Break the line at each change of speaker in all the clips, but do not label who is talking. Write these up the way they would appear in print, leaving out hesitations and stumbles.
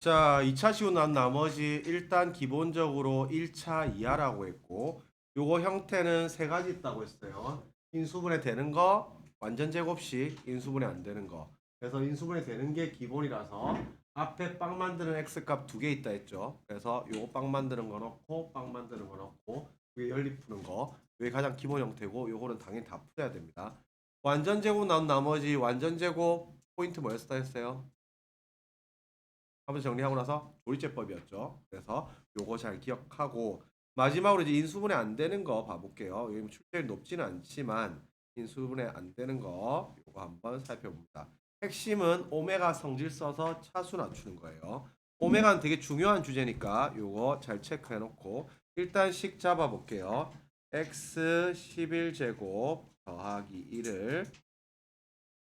자, 2차 시고 난 나머지 일단 기본적으로 1차 이하라고 했고 요거 형태는 세 가지 있다고 했어요. 인수분해 되는 거, 완전 제곱식, 인수분해 안 되는 거. 그래서 인수분해 되는 게 기본이라서 앞에 빵 만드는 x값 두 개 있다 했죠. 그래서 요거 빵 만드는 거 넣고 빵 만드는 거 넣고 위에 연립 푸는 거. 이게 가장 기본 형태고 요거는 당연히 다 풀어야 됩니다. 완전 제곱 나온 나머지 완전 제곱 포인트 뭐였다 했어요? 한번 정리하고 나서 조리제법이었죠. 그래서 요거 잘 기억하고 마지막으로 이제 인수분해 안 되는 거 봐볼게요. 여기 출제율 높지는 않지만 인수분해 안 되는 거 요거 한번 살펴봅니다. 핵심은 오메가 성질 써서 차수 낮추는 거예요. 오메가는 되게 중요한 주제니까 요거 잘 체크해 놓고 일단 식 잡아 볼게요. x 11제곱 더하기 1을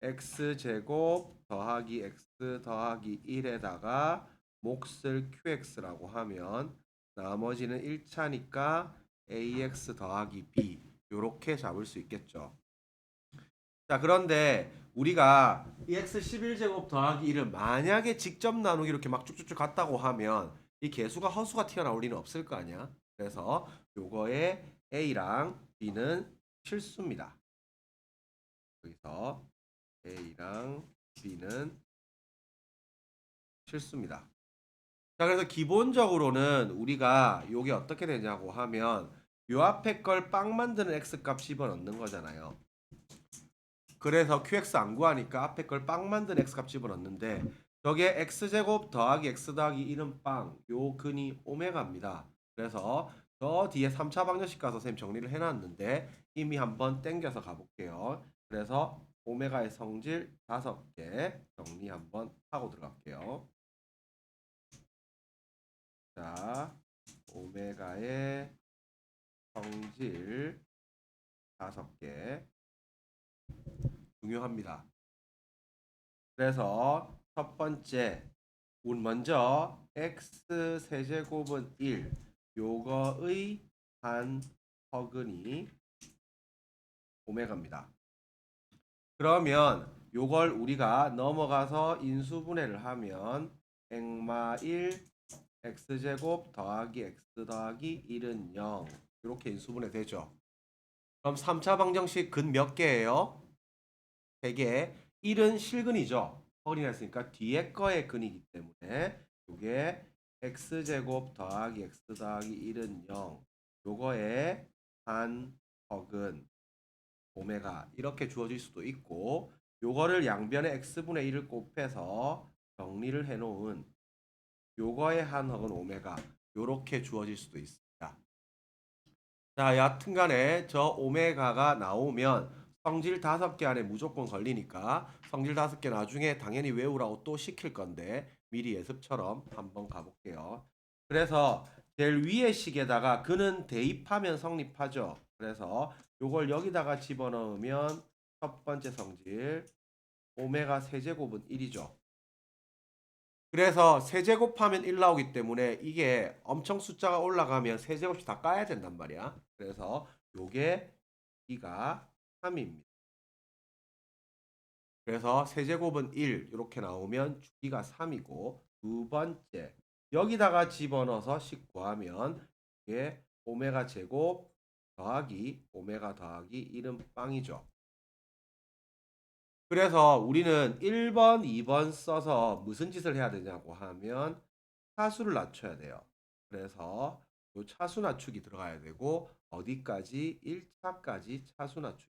x제곱 더하기 x 더하기 1에다가 몫을 qx라고 하면 나머지는 1차니까 ax 더하기 b 요렇게 잡을 수 있겠죠. 자, 그런데 우리가 이 x 11제곱 더하기 1을 만약에 직접 나누기 이렇게 막 쭉쭉쭉 갔다고 하면 이 개수가 허수가 튀어나올 리는 없을 거 아니야. 그래서 요거에 a랑 b는 실수입니다. 여기서 A랑 B는 실수입니다. 자, 그래서 기본적으로는 우리가 요게 어떻게 되냐고 하면 요 앞에 걸 빵 만드는 x 값 집어넣는 거잖아요. 그래서 qx 안 구하니까 앞에 걸 빵 만드는 x 값 집어넣는데 저게 x제곱 더하기 x 더하기 1은 빵, 요 근이 오메가입니다. 그래서 저 뒤에 3차 방정식 가서 선생님 정리를 해놨는데 이미 한번 땡겨서 가볼게요. 그래서 오메가의 성질 5개 정리 한번 하고 들어갈게요. 자, 오메가의 성질 5개 중요합니다. 그래서 첫 번째 우리 먼저 x 세제곱은 1 요거의 한 허근이 오메가입니다. 그러면 요걸 우리가 넘어가서 인수분해를 하면 액마 1 x제곱 더하기 x 더하기 1은 0 이렇게 인수분해 되죠. 그럼 3차 방정식 근 몇 개예요? 3개. 1은 실근이죠. 허근이었으니까 뒤에 거의 근이기 때문에 이게 x제곱 더하기 x 더하기 1은 0 요거에 한 허근 오메가 이렇게 주어질 수도 있고 요거를 양변에 x분의 1을 곱해서 정리를 해놓은 요거의 한억은 오메가 요렇게 주어질 수도 있습니다. 자, 여하튼간에 저 오메가가 나오면 성질 5개 안에 무조건 걸리니까 성질 5개 나중에 당연히 외우라고 또 시킬 건데 미리 예습처럼 한번 가볼게요. 그래서 제일 위의 식에다가 그는 대입하면 성립하죠. 그래서 요걸 여기다가 집어넣으면 첫 번째 성질 오메가 세제곱은 1이죠. 그래서 세제곱하면 1 나오기 때문에 이게 엄청 숫자가 올라가면 세제곱씩 다 까야 된단 말이야. 그래서 요게 B가 3입니다. 그래서 세제곱은 1 이렇게 나오면 주기가 3이고 두 번째 여기다가 집어넣어서 19하면 이게 오메가 제곱 더하기 오메가 더하기 1은 빵이죠. 그래서 우리는 1번, 2번 써서 무슨 짓을 해야 되냐고 하면 차수를 낮춰야 돼요. 그래서 요 차수 낮추기 들어가야 되고 어디까지? 1차까지 차수 낮추기.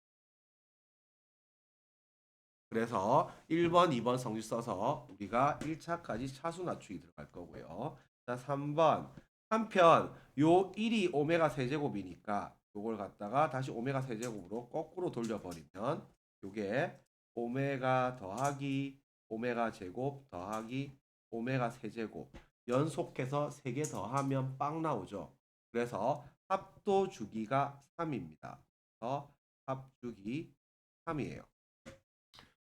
그래서 1번, 2번 성질 써서 우리가 1차까지 차수 낮추기 들어갈 거고요. 자, 3번. 한편 요 1이 오메가 세제곱이니까 요걸 갖다가 다시 오메가 세제곱으로 거꾸로 돌려버리면 요게 오메가 더하기 오메가 제곱 더하기 오메가 세제곱 연속해서 3개 더하면 빵 나오죠. 그래서 합도 주기가 3입니다. 그래서 합주기 3이에요.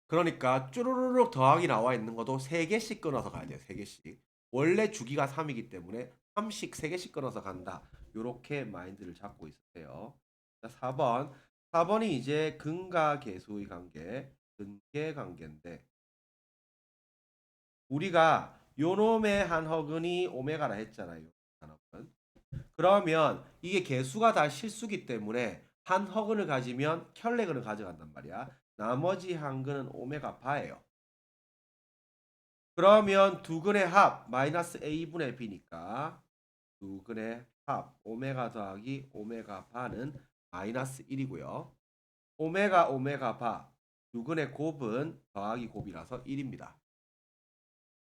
그러니까 쭈루루룩 더하기 나와 있는 것도 3개씩 끊어서 가야 돼요. 3개씩. 원래 주기가 3이기 때문에 3씩 3개씩 끊어서 간다. 요렇게 마인드를 잡고 있으세요. 자, 4번. 4번이 이제 근과 계수의 관계, 근계 관계인데 우리가 요놈의 한 허근이 오메가라 했잖아요. 단어는. 그러면 이게 개수가 다 실수기 때문에 한 허근을 가지면 켤레근을 가져간단 말이야. 나머지 한 근은 오메가 바예요. 그러면 두 근의 합 마이너스 a분의 b니까 두 근의 합 오메가 더하기 오메가 바는 마이너스 1이고요. 오메가 바 두 근의 곱은 더하기 곱이라서 1입니다.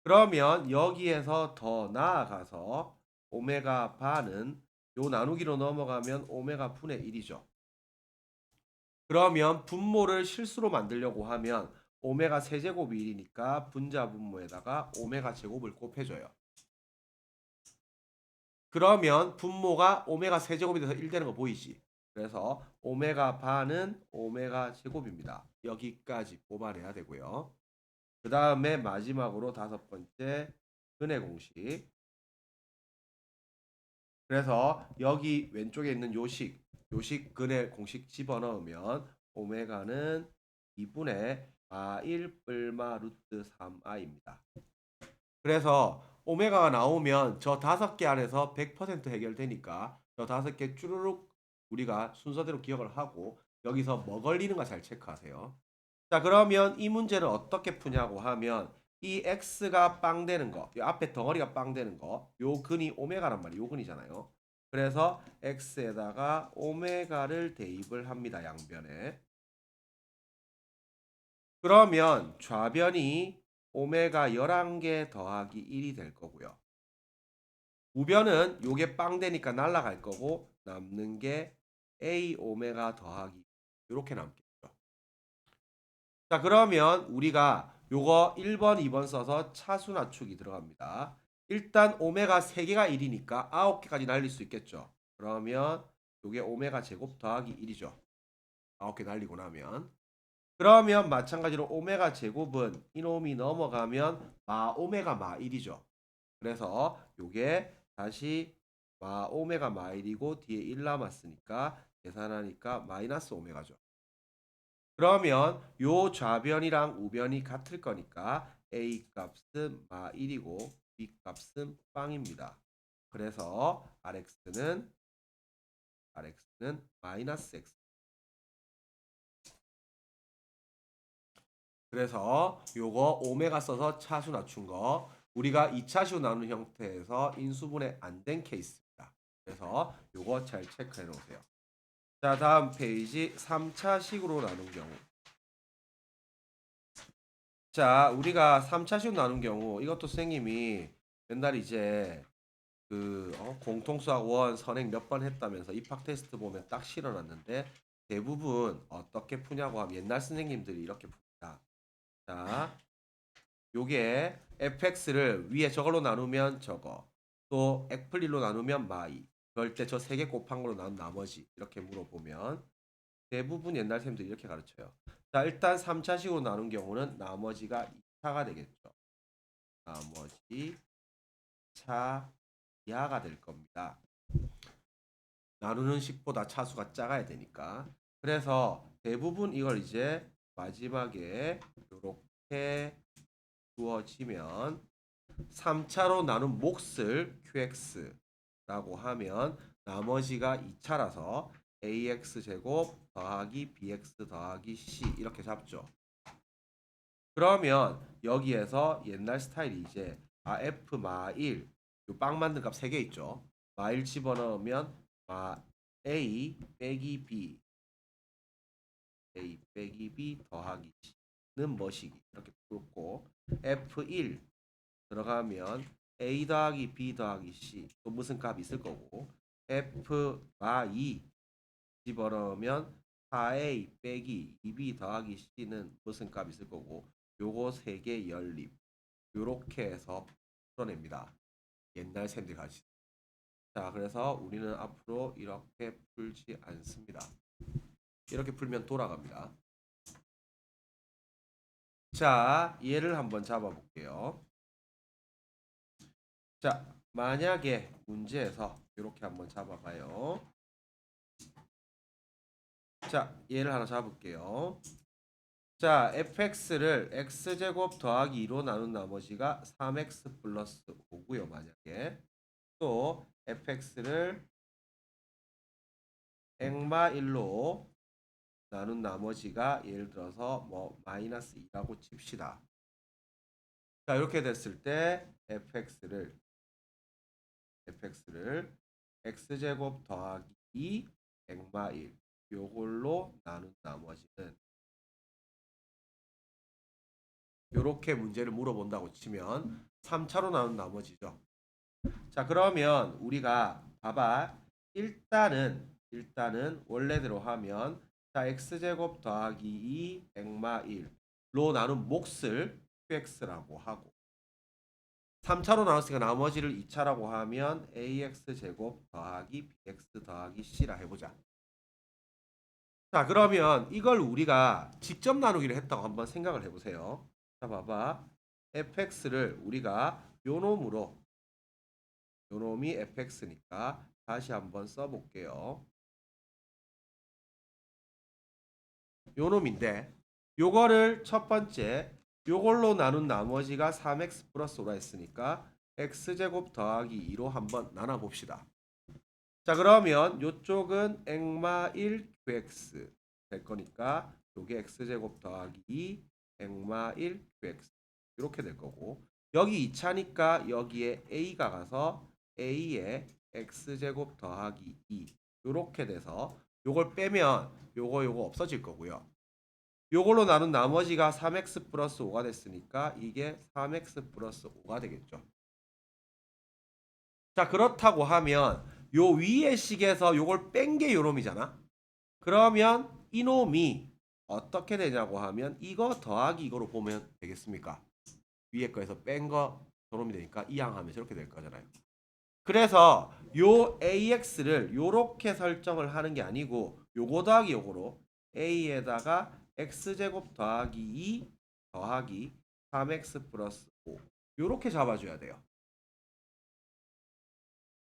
그러면 여기에서 더 나아가서 오메가 바는 요 나누기로 넘어가면 오메가 분의 1이죠. 그러면 분모를 실수로 만들려고 하면 오메가 세제곱이 1이니까 분자 분모에다가 오메가 제곱을 곱해줘요. 그러면 분모가 오메가 세제곱이 돼서 1 되는 거 보이지? 그래서 오메가 바는 오메가 제곱입니다. 여기까지 뽑아내야 되고요. 그 다음에 마지막으로 다섯 번째 근의 공식. 그래서 여기 왼쪽에 있는 요식 근의 공식 집어넣으면 오메가는 2분의 마1 뿔마 루트 3i입니다. 그래서 오메가가 나오면 저 5개 안에서 100% 해결되니까 저 5개 쭈루룩 우리가 순서대로 기억을 하고 여기서 뭐 걸리는가 잘 체크하세요. 자, 그러면 이 문제는 어떻게 푸냐고 하면 이 x가 빵 되는 거, 이 앞에 덩어리가 빵 되는 거, 요 근이 오메가란 말이에요. 요 근이잖아요. 그래서 x에다가 오메가를 대입을 합니다. 양변에. 그러면 좌변이 오메가 11개 더하기 1이 될 거고요. 우변은 요게 빵 되니까 날아갈 거고 남는 게 a 오메가 더하기 이렇게 남겠죠. 자, 그러면 우리가 요거 1번, 2번 써서 차수 낮추기 들어갑니다. 일단 오메가 3개가 1이니까 9개까지 날릴 수 있겠죠. 그러면 요게 오메가 제곱 더하기 1이죠. 9개 날리고 나면. 그러면 마찬가지로 오메가 제곱은 이놈이 넘어가면 마 오메가 마 1이죠. 그래서 요게 다시 마 오메가 마 1이고 뒤에 1 남았으니까 계산하니까 마이너스 오메가죠. 그러면 요 좌변이랑 우변이 같을 거니까 A 값은 마 1이고 B 값은 빵입니다. 그래서 RX는 마이너스 X. 그래서 요거 오메가 써서 차수 낮춘 거 우리가 2차수 나누는 형태에서 인수분해 안 된 케이스입니다. 그래서 요거 잘 체크해 놓으세요. 자, 다음 페이지 3차식으로 나눈 경우. 자, 우리가 3차식 나눈 경우 이것도 선생님이 맨날 이제 공통수학 원 선행 몇 번 했다면서 입학 테스트 보면 딱 실어놨는데 대부분 어떻게 푸냐고 하면 옛날 선생님들이 이렇게 풉니다. 자, 요게 fx를 위에 저걸로 나누면 저거 또 액플릴로 나누면 마이 그럴 때 저 세 개 곱한 걸로 나눈 나머지 이렇게 물어보면 대부분 옛날 선생님들이 이렇게 가르쳐요. 자, 일단 3차식으로 나눈 경우는 나머지가 2차가 되겠죠. 나머지 차 이하가 될 겁니다. 나누는 식보다 차수가 작아야 되니까. 그래서 대부분 이걸 이제 마지막에 이렇게 주어지면 3차로 나눈 몫을 QX라고 하면 나머지가 2차라서 AX 제곱 더하기 BX 더하기 C 이렇게 잡죠. 그러면 여기에서 옛날 스타일이 이제 F 마1 빵 만든 값 3개 있죠. 마1 집어넣으면 마 A 빼기 B 더하기 C는 뭐시기 이렇게 풀고 F1 들어가면 A 더하기 B 더하기 C 또 무슨 값이 있을 거고 F 마2 집어넣으면 4A 빼기 2B 더하기 C는 무슨 값이 있을 거고 요거 3개 연립 요렇게 해서 풀어냅니다. 옛날 쌤들 가르치. 자, 그래서 우리는 앞으로 이렇게 풀지 않습니다. 이렇게 풀면 돌아갑니다. 자, 얘를 한번 잡아볼게요. 자, 만약에 문제에서 이렇게 한번 잡아봐요. 자, 얘를 하나 잡을게요. 자, fx를 x제곱 더하기 2로 나눈 나머지가 3x 플러스 5고요. 만약에 또 fx를 액마 1로 나눈 나머지가 예를 들어서 뭐 마이너스 2라고 칩시다. 자, 이렇게 됐을 때 fx를 x제곱 더하기 2 액마 1 요걸로 나눈 나머지는 요렇게 문제를 물어본다고 치면 3차로 나눈 나머지죠. 자, 그러면 우리가 봐봐. 일단은 원래대로 하면 자, x제곱 더하기 2 액마 1로 나눈 몫을 qx라고 하고 3차로 나눴으니까 나머지를 2차라고 하면 ax제곱 더하기 bx 더하기 c라 해보자. 자, 그러면 이걸 우리가 직접 나누기를 했다고 한번 생각을 해보세요. 자, 봐봐. fx를 우리가 요놈이 fx니까 다시 한번 써볼게요. 요놈인데 요거를 첫 번째 요걸로 나눈 나머지가 3x 플러스 5라 했으니까 x제곱 더하기 2로 한번 나눠봅시다. 자, 그러면 요쪽은 액마 1 qx 될 거니까 요게 x제곱 더하기 2 액마 1 qx 이렇게 될 거고 여기 2차니까 여기에 a가 가서 a에 x제곱 더하기 2 이렇게 돼서 요걸 빼면 요거 없어질 거고요. 요걸로 나눈 나머지가 3x 플러스 5가 됐으니까 이게 3x 플러스 5가 되겠죠. 자, 그렇다고 하면 요 위의 식에서 요걸 뺀 게 요놈이잖아. 그러면 이놈이 어떻게 되냐고 하면 이거 더하기 이거로 보면 되겠습니까? 위에 거에서 뺀 거 저놈이 되니까 이항하면 저렇게 될 거잖아요. 그래서 요 ax를 요렇게 설정을 하는 게 아니고 요거 더하기 요거로 a에다가 x제곱 더하기 2 더하기 3x 플러스 5 요렇게 잡아줘야 돼요.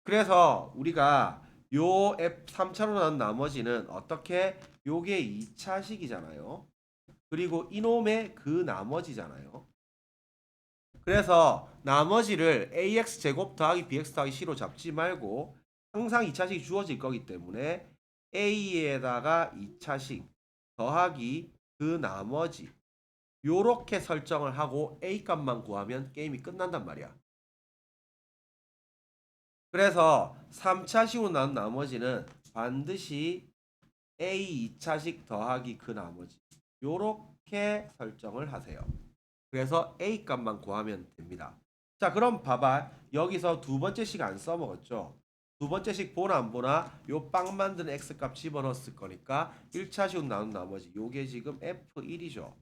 그래서 우리가 요 F3차로 나눈 나머지는 어떻게 요게 2차식이잖아요. 그리고 이놈의 그 나머지잖아요. 그래서 나머지를 ax제곱 더하기 bx 더하기 c로 잡지 말고 항상 2차식이 주어질 거기 때문에 a에다가 2차식 더하기 그 나머지 요렇게 설정을 하고 a 값만 구하면 게임이 끝난단 말이야. 그래서 3차식으로 나눈 나머지는 반드시 a 2차식 더하기 그 나머지 요렇게 설정을 하세요. 그래서 a 값만 구하면 됩니다. 자, 그럼 봐봐. 여기서 두 번째 식 안 써먹었죠? 두 번째 식 보나 안 보나 요 빵 만드는 x값 집어넣었을 거니까 1차식으로 나눈 나머지 요게 지금 f1이죠.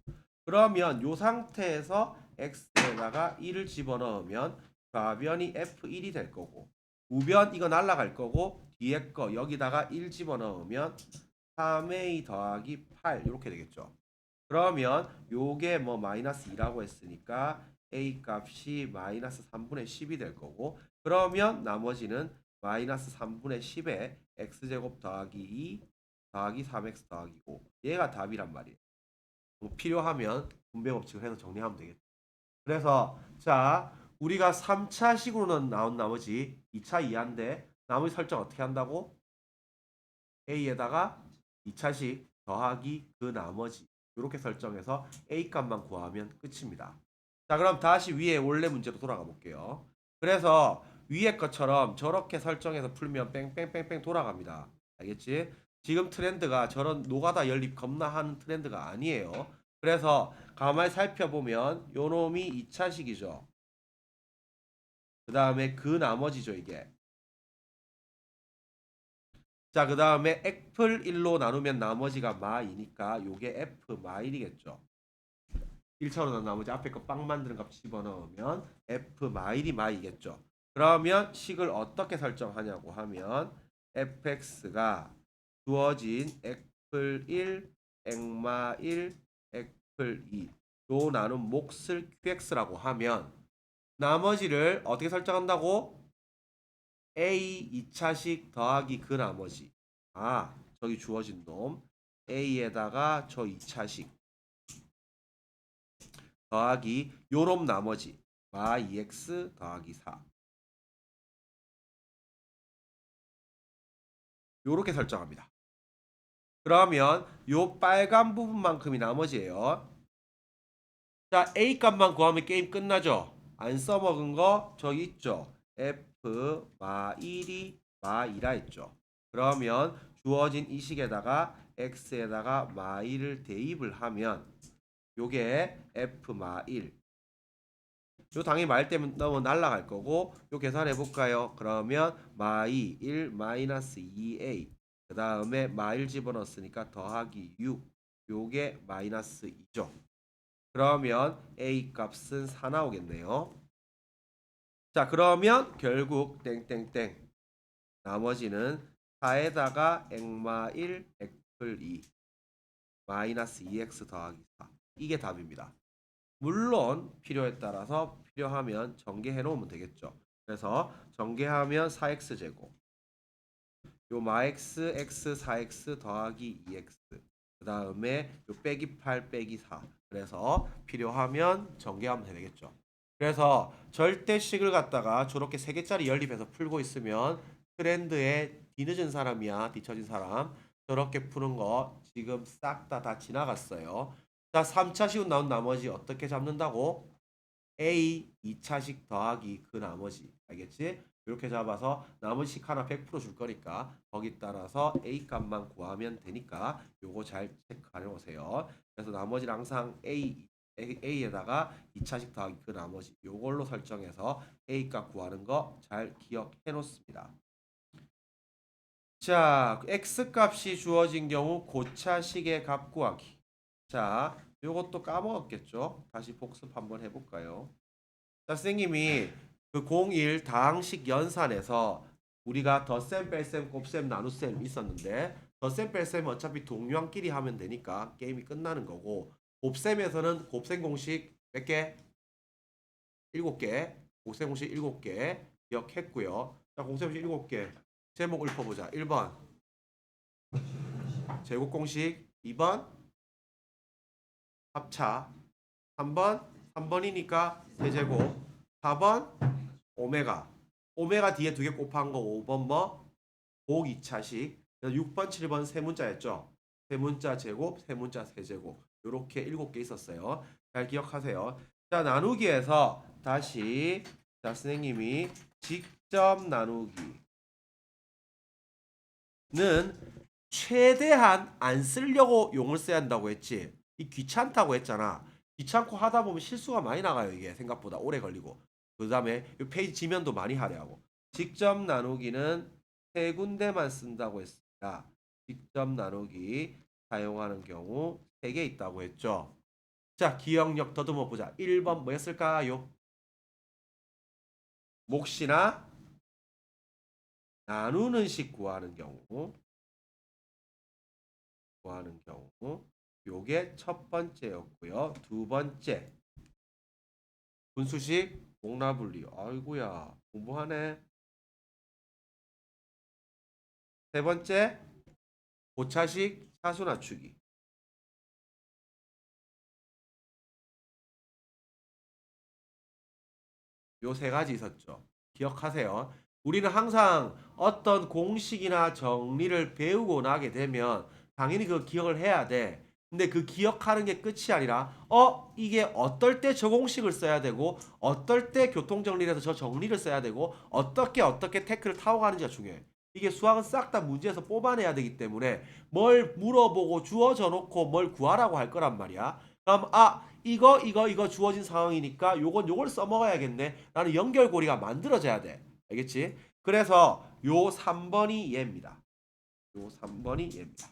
그러면 요 상태에서 x에다가 1을 집어넣으면 좌변이 f1이 될 거고 우변 이거 날라갈 거고 뒤에 거 여기다가 1 집어넣으면 3a 더하기 8 이렇게 되겠죠. 그러면 요게 뭐 마이너스 2라고 했으니까 a 값이 마이너스 3분의 10이 될 거고 그러면 나머지는 마이너스 3분의 10에 x제곱 더하기 2 더하기 3x 더하기 5 얘가 답이란 말이에요. 뭐 필요하면 분배 법칙을 해서 정리하면 되겠죠. 그래서 자 우리가 3차식으로는 나온 나머지 2차 이하인데 나머지 설정 어떻게 한다고? a에다가 2차식 더하기 그 나머지 이렇게 설정해서 a 값만 구하면 끝입니다. 자, 그럼 다시 위에 원래 문제로 돌아가 볼게요. 그래서 위에 것처럼 저렇게 설정해서 풀면 뺑뺑뺑뺑 돌아갑니다. 알겠지? 지금 트렌드가 저런 노가다 연립 겁나 하는 트렌드가 아니에요. 그래서 가만히 살펴보면 요놈이 2차식이죠. 그 다음에 그 나머지죠 이게. 자, 그 다음에 애플 1로 나누면 나머지가 마이니까 요게 f 마일이겠죠. 1차로 난 나머지 앞에 거 빵 만드는 값 집어넣으면 f 마일이 마이겠죠. 그러면 식을 어떻게 설정하냐고 하면 fx가 주어진 애플 1, 액마 1, 애플 2로 나눈 몫을 qx라고 하면 나머지를 어떻게 설정한다고? a 2차식 더하기 그 나머지 저기 주어진 놈 a에다가 저 2차식 더하기 요놈 나머지 마 2x 더하기 4 요렇게 설정합니다. 그러면 요 빨간 부분만큼이 나머지예요. 자, A 값만 구하면 게임 끝나죠. 안 써먹은 거 저기 있죠. F 마 1이 마 2라 했죠. 그러면 주어진 이 식에다가 X에다가 마 1을 대입을 하면 요게 F 마 1. 요 당연히 마 1 때문에 너무 날라갈 거고 요 계산해 볼까요? 그러면 마 2, 1 마이너스 2A 그 다음에 마 1 집어넣었으니까 더하기 6 요게 마이너스 2죠. 그러면 A 값은 4 나오겠네요. 자, 그러면 결국 땡땡땡 나머지는 4에다가 액마 1 액플 2 마이너스 2x 더하기 4 이게 답입니다. 물론 필요에 따라서 필요하면 전개해 놓으면 되겠죠. 그래서 전개하면 4x 제곱 요 마x x 4x 더하기 2x 그 다음에 요 빼기 8 빼기 4 그래서 필요하면 전개하면 되겠죠. 그래서 절대식을 갖다가 저렇게 3개짜리 연립해서 풀고 있으면 트렌드에 뒤늦은 사람이야 뒤처진 사람 저렇게 푸는 거 지금 싹 다 지나갔어요. 자, 3차식은 나온 나머지 어떻게 잡는다고? A 2차식 더하기 그 나머지 알겠지? 이렇게 잡아서 나머지 하나 100% 줄 거니까 거기 따라서 A 값만 구하면 되니까 요거 잘 체크해 놓으세요. 그래서 나머지는 항상 A에다가 2차식 더하기 그 나머지 요걸로 설정해서 A 값 구하는 거 잘 기억해 놓습니다. 자, X 값이 주어진 경우 고차식의 값 구하기. 자, 요것도 까먹었겠죠? 다시 복습 한번 해볼까요? 자, 선생님이 그 01 다항식 연산에서 우리가 덧셈, 뺄셈, 곱셈, 나눗셈 있었는데 덧셈, 뺄셈 어차피 동료한끼리 하면 되니까 게임이 끝나는 거고 곱셈에서는 곱셈 공식 몇 개? 7개. 곱셈 공식 7개 기억했고요. 자, 곱셈 공식 7개. 제목 읊어보자. 1번 제곱 공식 2번 합차 3번이니까 세제곱 4번 오메가 뒤에 2개 곱한 거 5번 뭐? 곱 2차식 6번 7번 세 문자였죠. 세 문자 제곱 세 문자 세제곱 요렇게 7개 있었어요. 잘 기억하세요. 자, 나누기에서 다시 자 선생님이 직접 나누기는 최대한 안 쓰려고 용을 써야 한다고 했지. 이 귀찮다고 했잖아. 귀찮고 하다 보면 실수가 많이 나가요. 이게 생각보다 오래 걸리고. 그 다음에 이 페이지 지면도 많이 하려고. 직접 나누기는 세 군데만 쓴다고 했습니다. 직접 나누기 사용하는 경우 3개 있다고 했죠. 자, 기억력 더듬어 보자. 1번 뭐였을까요? 몫이나 나누는 식 구하는 경우 요게 첫 번째였고요. 두 번째 분수식 목라분리. 아이고야 공부하네. 세 번째 고차식 차수 낮추기. 요 세 가지 있었죠. 기억하세요. 우리는 항상 어떤 공식이나 정리를 배우고 나게 되면 당연히 그 기억을 해야 돼. 근데 그 기억하는 게 끝이 아니라 이게 어떨 때 저 공식을 써야 되고 어떨 때 교통정리를 해서 저 정리를 써야 되고 어떻게 태클을 타고 가는지가 중요해. 이게 수학은 싹 다 문제에서 뽑아내야 되기 때문에 뭘 물어보고 주어져 놓고 뭘 구하라고 할 거란 말이야. 그럼 이거 주어진 상황이니까 요걸 써먹어야겠네 라는 연결고리가 만들어져야 돼. 알겠지? 그래서 요 3번이 얘입니다. 요 3번이 얘입니다.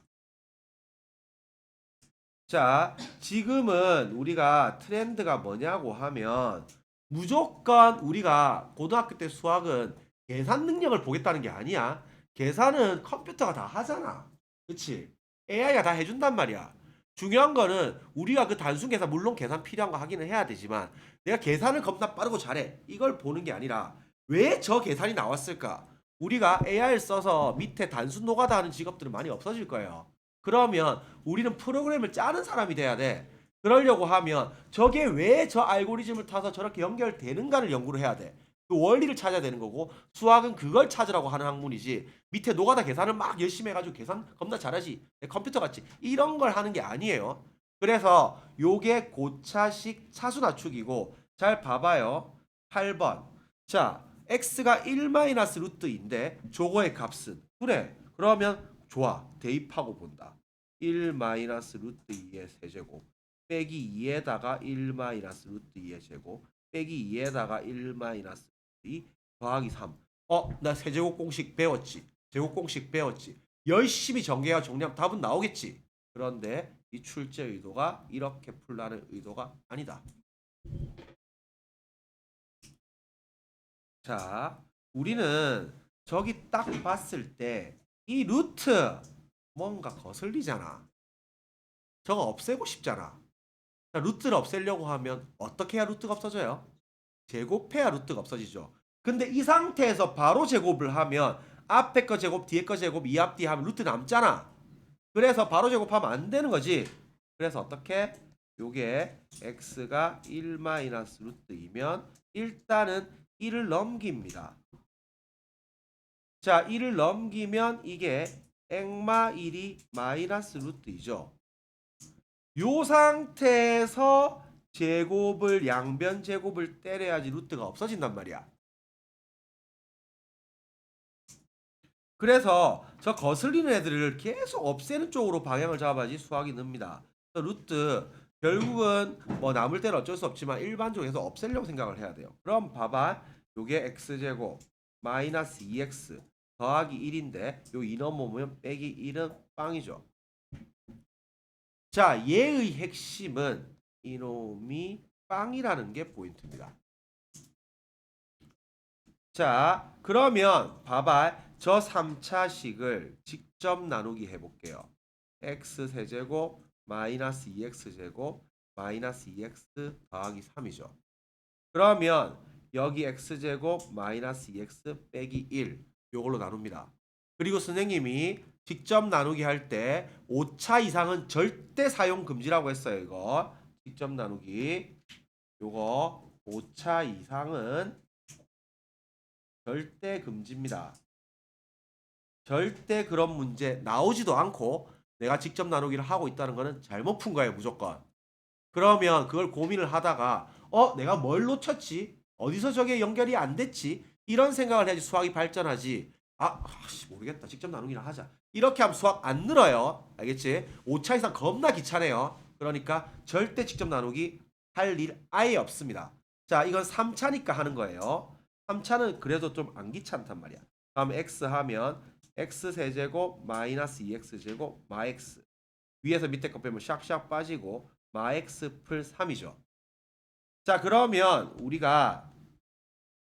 자, 지금은 우리가 트렌드가 뭐냐고 하면 무조건 우리가 고등학교 때 수학은 계산 능력을 보겠다는 게 아니야. 계산은 컴퓨터가 다 하잖아. 그치? AI가 다 해준단 말이야. 중요한 거는 우리가 그 단순 계산, 물론 계산 필요한 거 하기는 해야 되지만 내가 계산을 겁나 빠르고 잘해. 이걸 보는 게 아니라 왜 저 계산이 나왔을까? 우리가 AI를 써서 밑에 단순 노가다 하는 직업들은 많이 없어질 거예요. 그러면 우리는 프로그램을 짜는 사람이 돼야 돼. 그러려고 하면 저게 왜 저 알고리즘을 타서 저렇게 연결되는가를 연구를 해야 돼. 그 원리를 찾아야 되는 거고 수학은 그걸 찾으라고 하는 학문이지 밑에 노가다 계산을 막 열심히 해가지고 계산 겁나 잘하지 컴퓨터 같이 이런 걸 하는 게 아니에요. 그래서 요게 고차식 차수 낮추기고 잘 봐봐요. 8번. 자, x가 1-루트인데 저거의 값은 그래. 그러면 좋아. 대입하고 본다. 1-루트 2의 세제곱 빼기 2에다가 1-루트 2의 제곱 빼기 2에다가 1-루트 2 더하기 3. 나 세제곱 공식 배웠지. 제곱 공식 배웠지. 열심히 전개와 정리하면 답은 나오겠지. 그런데 이 출제 의도가 이렇게 풀라는 의도가 아니다. 자, 우리는 저기 딱 봤을 때 이 루트 뭔가 거슬리잖아. 저거 없애고 싶잖아. 자, 루트를 없애려고 하면 어떻게 해야 루트가 없어져요? 제곱해야 루트가 없어지죠. 근데 이 상태에서 바로 제곱을 하면 앞에 거 제곱, 뒤에 거 제곱, 이 앞 뒤 하면 루트 남잖아. 그래서 바로 제곱하면 안 되는 거지. 그래서 어떻게? 요게 x가 1-루트이면 일단은 1을 넘깁니다. 자, 1을 넘기면 이게 액마 1이 마이너스 루트이죠. 요 상태에서 제곱을 양변 제곱을 때려야지 루트가 없어진단 말이야. 그래서 저 거슬리는 애들을 계속 없애는 쪽으로 방향을 잡아야지 수학이 늡니다. 루트 결국은 뭐 남을 때는 어쩔 수 없지만 일반적으로 해서 없애려고 생각을 해야 돼요. 그럼 봐봐. 요게 x제곱 마이너스 2x 더하기 1인데 요 2 넘어오면 빼기 1은 빵이죠. 자, 얘의 핵심은 이놈이 빵이라는 게 포인트입니다. 자, 그러면 봐봐. 저 3차식을 직접 나누기 해볼게요. x 세제곱 마이너스 2x 제곱 마이너스 2x 더하기 3이죠. 그러면 여기 x제곱 마이너스 2x 빼기 1 요걸로 나눕니다. 그리고 선생님이 직접 나누기 할 때 5차 이상은 절대 사용 금지라고 했어요. 이거 직접 나누기 요거 5차 이상은 절대 금지입니다. 절대 그런 문제 나오지도 않고 내가 직접 나누기를 하고 있다는 거는 잘못 푼 거예요. 무조건. 그러면 그걸 고민을 하다가 내가 뭘 놓쳤지? 어디서 저게 연결이 안 됐지? 이런 생각을 해야지 수학이 발전하지. 모르겠다. 직접 나누기나 하자. 이렇게 하면 수학 안 늘어요. 알겠지? 5차 이상 겁나 귀찮아요. 그러니까 절대 직접 나누기 할 일 아예 없습니다. 자, 이건 3차니까 하는 거예요. 3차는 그래도 좀 안 귀찮단 말이야. 다음 x 하면 x 세제곱 마이너스 2x 제곱 마x 위에서 밑에 거 빼면 샥샥 빠지고 마x 풀 3이죠. 자, 그러면 우리가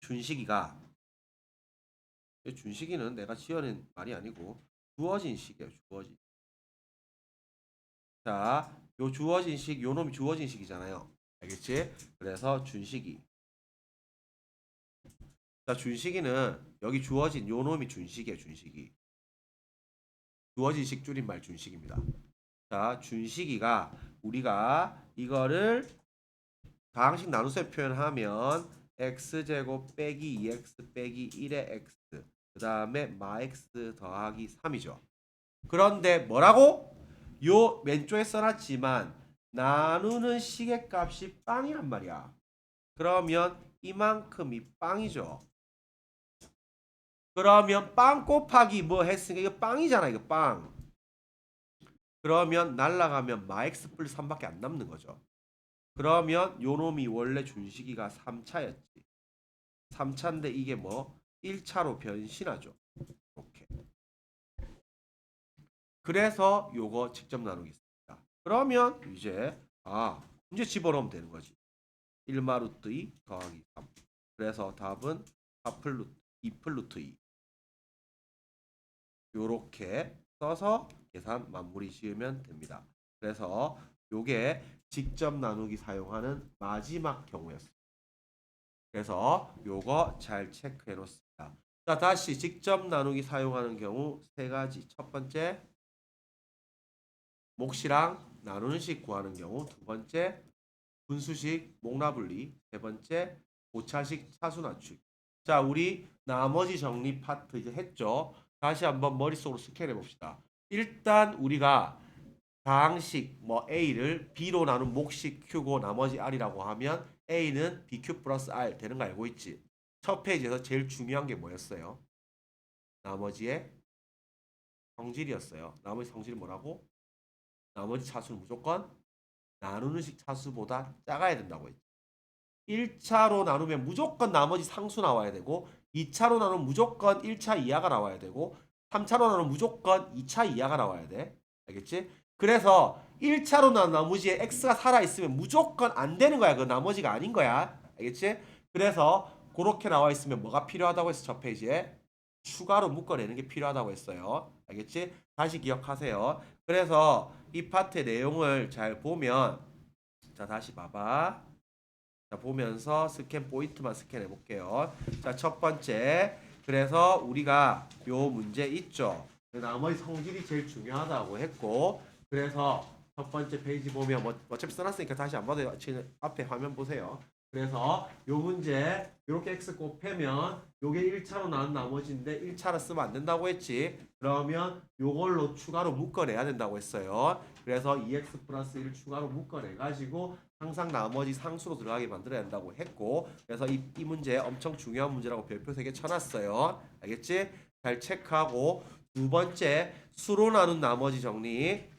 준식이가 준식이는 내가 지어낸 말이 아니고 주어진 식이에요. 주어진. 자, 요 주어진 식, 요 놈이 주어진 식이잖아요. 알겠지? 그래서 준식이. 자, 준식이는 여기 주어진 요 놈이 준식이에요. 준식이. 주어진 식 줄임말 준식입니다. 자, 준식이가 우리가 이거를 다항식 나눗셈 표현하면 x제곱 빼기 2x 빼기 1의 x 그 다음에 마x 더하기 3이죠. 그런데 뭐라고? 요 왼쪽에 써놨지만 나누는 식의 값이 빵이란 말이야. 그러면 이만큼이 빵이죠. 그러면 빵 곱하기 뭐 했으니까 이거 빵이잖아. 이거 빵. 그러면 날라가면 마x 플러스 3밖에 안 남는 거죠. 그러면 요놈이 원래 준식이가 3차였지. 3차인데 이게 뭐 1차로 변신하죠. 이렇게. 그래서 요거 직접 나누기 있습니다. 그러면 이제 문제 집어넣으면 되는 거지. 1마루트 2 더하기 3. 그래서 답은 4플루트 2플루트 2. 요렇게 써서 계산 마무리 지으면 됩니다. 그래서 요게 직접 나누기 사용하는 마지막 경우였습니다. 그래서 요거 잘 체크해 놓습니다. 자, 다시 직접 나누기 사용하는 경우 세 가지. 첫 번째 몫이랑 나누는 식 구하는 경우, 두 번째 분수식 목라분리, 세 번째 고차식 차수 낮추기. 자, 우리 나머지 정리 파트 이제 했죠. 다시 한번 머릿속으로 스캔해 봅시다. 일단 우리가 가항식 뭐 A를 B로 나눈 몫식 Q고 나머지 R이라고 하면 A는 BQ 플러스 R 되는 거 알고 있지? 첫 페이지에서 제일 중요한 게 뭐였어요? 나머지의 성질이었어요. 나머지 성질이 뭐라고? 나머지 차수는 무조건 나누는 식 차수보다 작아야 된다고 했죠. 1차로 나누면 무조건 나머지 상수 나와야 되고 2차로 나누면 무조건 1차 이하가 나와야 되고 3차로 나누면 무조건 2차 이하가 나와야 돼. 알겠지? 그래서 1차로 나눈 나머지에 x가 살아있으면 무조건 안 되는 거야. 그 나머지가 아닌 거야. 알겠지? 그래서 그렇게 나와 있으면 뭐가 필요하다고 했어? 첫 페이지에 추가로 묶어내는 게 필요하다고 했어요. 알겠지? 다시 기억하세요. 그래서 이 파트의 내용을 잘 보면 자 다시 봐봐. 자 보면서 스캔 포인트만 스캔해 볼게요. 자 첫 번째 그래서 우리가 요 문제 있죠. 나머지 성질이 제일 중요하다고 했고 그래서 첫 번째 페이지 보면 뭐 어차피 써놨으니까 다시 안 봐도 앞에 화면 보세요. 그래서 요 문제 이렇게 x 곱하면 요게 1차로 나눈 나머지인데 1차로 쓰면 안 된다고 했지. 그러면 요걸로 추가로 묶어내야 된다고 했어요. 그래서 2x 플러스 1 추가로 묶어내 가지고 항상 나머지 상수로 들어가게 만들어야 한다고 했고 그래서 이 문제 엄청 중요한 문제라고 별표 3개 쳐놨어요. 알겠지? 잘 체크하고 두 번째 수로 나눈 나머지 정리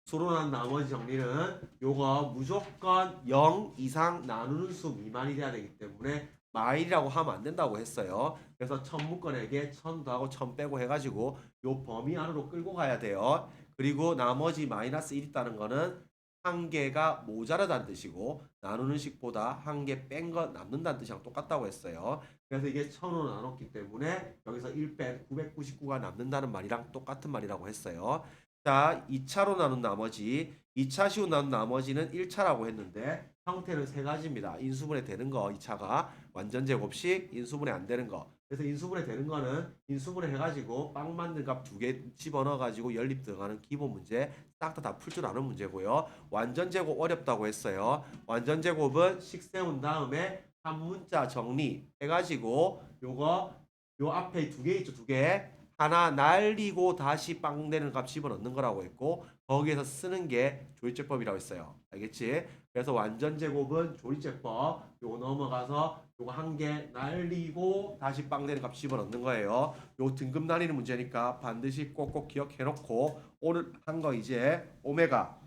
수로 나눈 나머지 정리는 요거 무조건 0 이상 나누는 수 미만이 돼야 되기 때문에 마일이라고 하면 안 된다고 했어요. 그래서 1000 묶어내게 1000 더하고 1000 빼고 해가지고 요 범위 안으로 끌고 가야 돼요. 그리고 나머지 마이너스 1 있다는 거는 한 개가 모자라다는 뜻이고 나누는 식보다 한 개 뺀 거 남는다는 뜻이랑 똑같다고 했어요. 그래서 이게 1000으로 나눴기 때문에 여기서 1 뺀 999가 남는다는 말이랑 똑같은 말이라고 했어요. 자, 2차로 나눈 나머지 2차식으로 나눈 나머지는 1차라고 했는데 형태는 세 가지입니다. 인수분해 되는 거 2차가 완전 제곱식 인수분해 안 되는 거. 그래서 인수분해 되는 거는 인수분해 해가지고 빵 만든 값 두 개 집어넣어가지고 연립 들어가는 기본 문제 싹 다 풀 줄 아는 문제고요. 완전 제곱 어렵다고 했어요. 완전 제곱은 식 세운 다음에 한 문자 정리 해가지고 요거 요 앞에 두 개 있죠. 두 개. 하나 날리고 다시 빵 되는 값 집어넣는 거라고 했고 거기에서 쓰는 게 조리제법이라고 했어요. 알겠지? 그래서 완전 제곱은 조리제법 요거 넘어가서 요거 한 개 날리고 다시 빵 되는 값 집어넣는 거예요. 요 등급 나뉘는 문제니까 반드시 꼭꼭 기억해 놓고 오늘 한 거 이제 오메가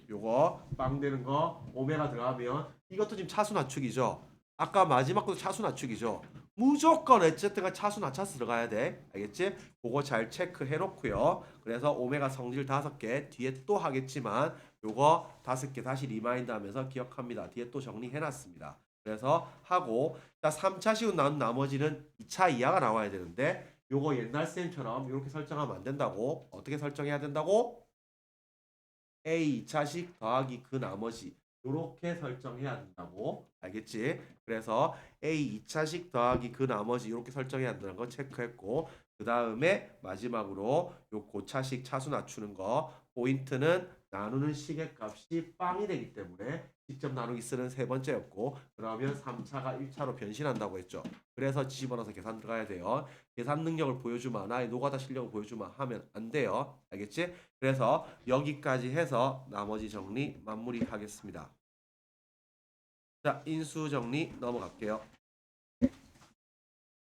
요거 빵 되는 거 오메가 들어가면 이것도 지금 차수 낮추기죠. 아까 마지막 것도 차수 낮추기죠. 무조건 어쨌든 차수 낮춰서 들어가야 돼. 알겠지? 그거 잘 체크해 놓고요. 그래서 오메가 성질 5개 뒤에 또 하겠지만 요거 5개 다시 리마인드 하면서 기억합니다. 뒤에 또 정리해 놨습니다. 그래서 하고 자 3차 시운 나눈 나머지는 2차 이하가 나와야 되는데 요거 옛날 쌤처럼 이렇게 설정하면 안 된다고. 어떻게 설정해야 된다고? A 2차식 더하기 그 나머지 요렇게 설정해야 된다고. 알겠지? 그래서 A 2차식 더하기 그 나머지 이렇게 설정해야 된다는 거 체크했고 그 다음에 마지막으로 요 고차식 차수 낮추는 거 포인트는 나누는 식의 값이 빵이 되기 때문에 직접 나누기 쓰는 세 번째였고 그러면 3차가 1차로 변신한다고 했죠. 그래서 집어넣어서 계산 들어가야 돼요. 계산 능력을 보여주마 나의 노가다 실력을 보여주마 하면 안 돼요. 알겠지? 그래서 여기까지 해서 나머지 정리 마무리하겠습니다. 자, 인수 정리 넘어갈게요.